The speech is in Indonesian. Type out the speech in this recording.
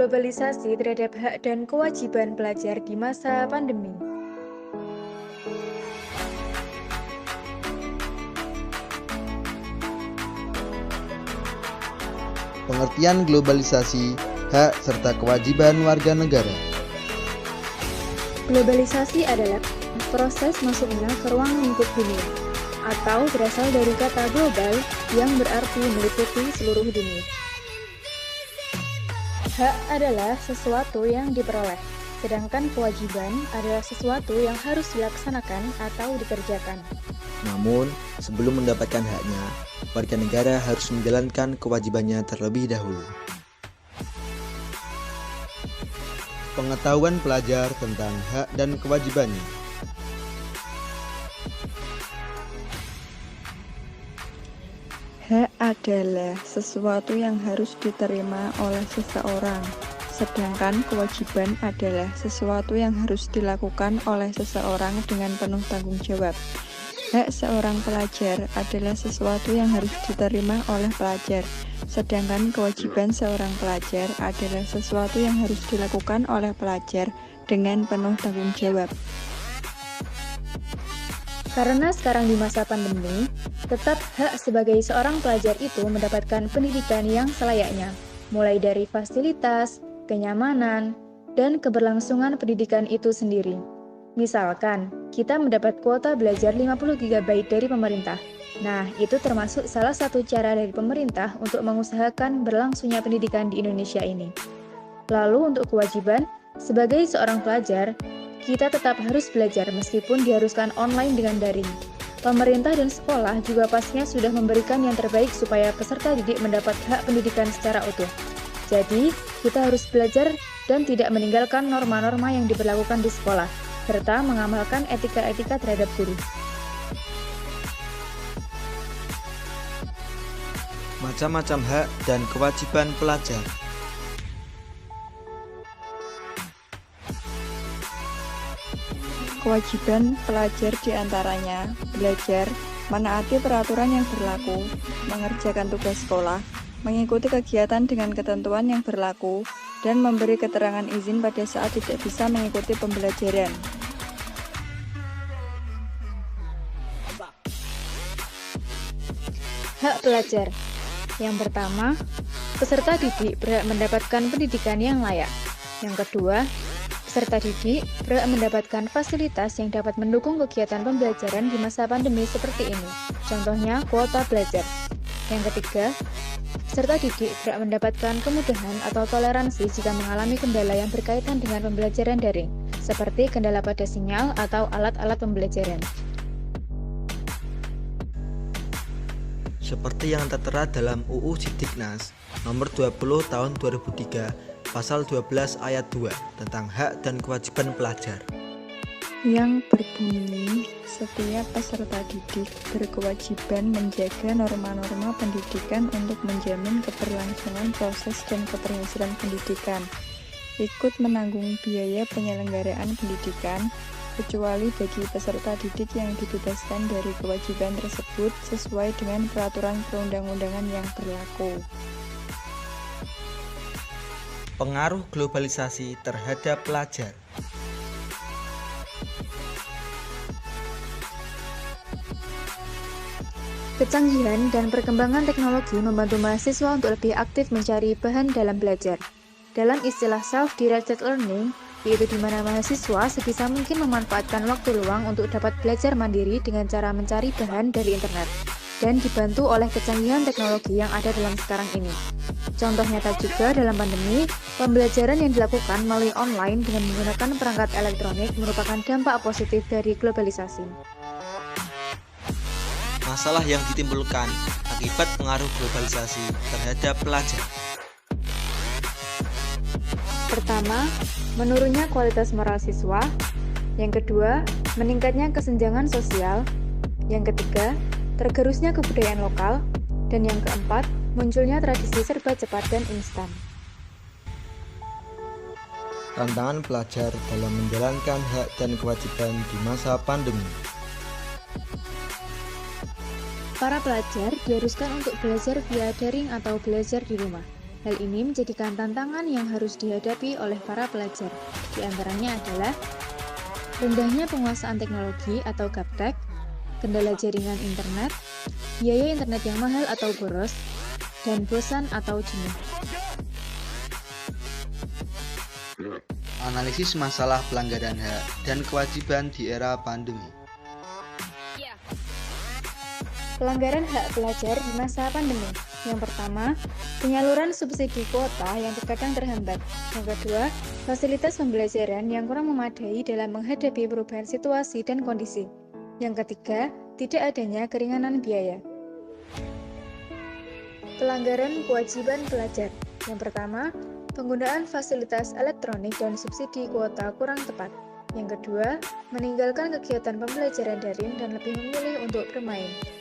globalisasi terhadap hak dan kewajiban pelajar di masa pandemi. Pengertian globalisasi, hak serta kewajiban warga negara. Globalisasi adalah proses masuknya ke ruang lingkup dunia, atau berasal dari kata global yang berarti meliputi seluruh dunia. Hak adalah sesuatu yang diperoleh, sedangkan kewajiban adalah sesuatu yang harus dilaksanakan atau dikerjakan. Namun, sebelum mendapatkan haknya, warga negara harus menjalankan kewajibannya terlebih dahulu. Pengetahuan pelajar tentang hak dan kewajibannya. Hak adalah sesuatu yang harus diterima oleh seseorang, sedangkan kewajiban adalah sesuatu yang harus dilakukan oleh seseorang dengan penuh tanggung jawab. Hak seorang pelajar adalah sesuatu yang harus diterima oleh pelajar, sedangkan kewajiban seorang pelajar adalah sesuatu yang harus dilakukan oleh pelajar dengan penuh tanggung jawab. Karena sekarang di masa pandemi, tetap hak sebagai seorang pelajar itu mendapatkan pendidikan yang selayaknya, mulai dari fasilitas, kenyamanan, dan keberlangsungan pendidikan itu sendiri. Misalkan, kita mendapat kuota belajar 50 GB dari pemerintah. Nah, itu termasuk salah satu cara dari pemerintah untuk mengusahakan berlangsungnya pendidikan di Indonesia ini. Lalu untuk kewajiban, sebagai seorang pelajar, kita tetap harus belajar meskipun diharuskan online dengan daring. Pemerintah dan sekolah juga pastinya sudah memberikan yang terbaik supaya peserta didik mendapat hak pendidikan secara utuh. Jadi, kita harus belajar dan tidak meninggalkan norma-norma yang diberlakukan di sekolah, serta mengamalkan etika-etika terhadap guru. Macam-macam hak dan kewajiban pelajar. Kewajiban pelajar diantaranya belajar, menaati peraturan yang berlaku, mengerjakan tugas sekolah, mengikuti kegiatan dengan ketentuan yang berlaku, dan memberi keterangan izin pada saat tidak bisa mengikuti pembelajaran. Hak pelajar. Yang pertama, peserta didik berhak mendapatkan pendidikan yang layak. Yang kedua, peserta didik berhak mendapatkan fasilitas yang dapat mendukung kegiatan pembelajaran di masa pandemi seperti ini. Contohnya, kuota belajar. Yang ketiga, peserta didik berhak mendapatkan kemudahan atau toleransi jika mengalami kendala yang berkaitan dengan pembelajaran daring, seperti kendala pada sinyal atau alat-alat pembelajaran. Seperti yang tertera dalam UU Sidiknas nomor 20 tahun 2003 pasal 12 ayat 2 tentang hak dan kewajiban pelajar, yang berbunyi setiap peserta didik berkewajiban menjaga norma-norma pendidikan untuk menjamin keberlangsungan proses dan keberhasilan pendidikan, ikut menanggung biaya penyelenggaraan pendidikan, kecuali bagi peserta didik yang dibebaskan dari kewajiban tersebut sesuai dengan peraturan perundang-undangan yang berlaku. Pengaruh globalisasi terhadap pelajar. Kecanggihan dan perkembangan teknologi membantu mahasiswa untuk lebih aktif mencari bahan dalam belajar. Dalam istilah self-directed learning, yaitu di mana mahasiswa sebisa mungkin memanfaatkan waktu luang untuk dapat belajar mandiri dengan cara mencari bahan dari internet, dan dibantu oleh kecanggihan teknologi yang ada dalam sekarang ini. Contoh nyata juga dalam pandemi, pembelajaran yang dilakukan melalui online dengan menggunakan perangkat elektronik merupakan dampak positif dari globalisasi. Masalah yang ditimbulkan akibat pengaruh globalisasi terhadap pelajar. Pertama, menurunnya kualitas moral siswa. Yang kedua, meningkatnya kesenjangan sosial. Yang ketiga, tergerusnya kebudayaan lokal. Dan yang keempat, munculnya tradisi serba cepat dan instan. Tantangan pelajar dalam menjalankan hak dan kewajiban di masa pandemi. Para pelajar diharuskan untuk belajar via daring atau belajar di rumah. Hal ini menjadikan tantangan yang harus dihadapi oleh para pelajar. Di antaranya adalah rendahnya penguasaan teknologi atau gaptek, kendala jaringan internet, biaya internet yang mahal atau boros, dan bosan atau jenuh. Analisis masalah pelanggaran hak dan kewajiban di era pandemi. Pelanggaran hak pelajar di masa pandemi. Yang pertama, penyaluran subsidi kuota yang terkadang terhambat. Yang kedua, fasilitas pembelajaran yang kurang memadai dalam menghadapi perubahan situasi dan kondisi. Yang ketiga, tidak adanya keringanan biaya. Pelanggaran kewajiban pelajar. Yang pertama, penggunaan fasilitas elektronik dan subsidi kuota kurang tepat. Yang kedua, meninggalkan kegiatan pembelajaran daring dan lebih memilih untuk bermain.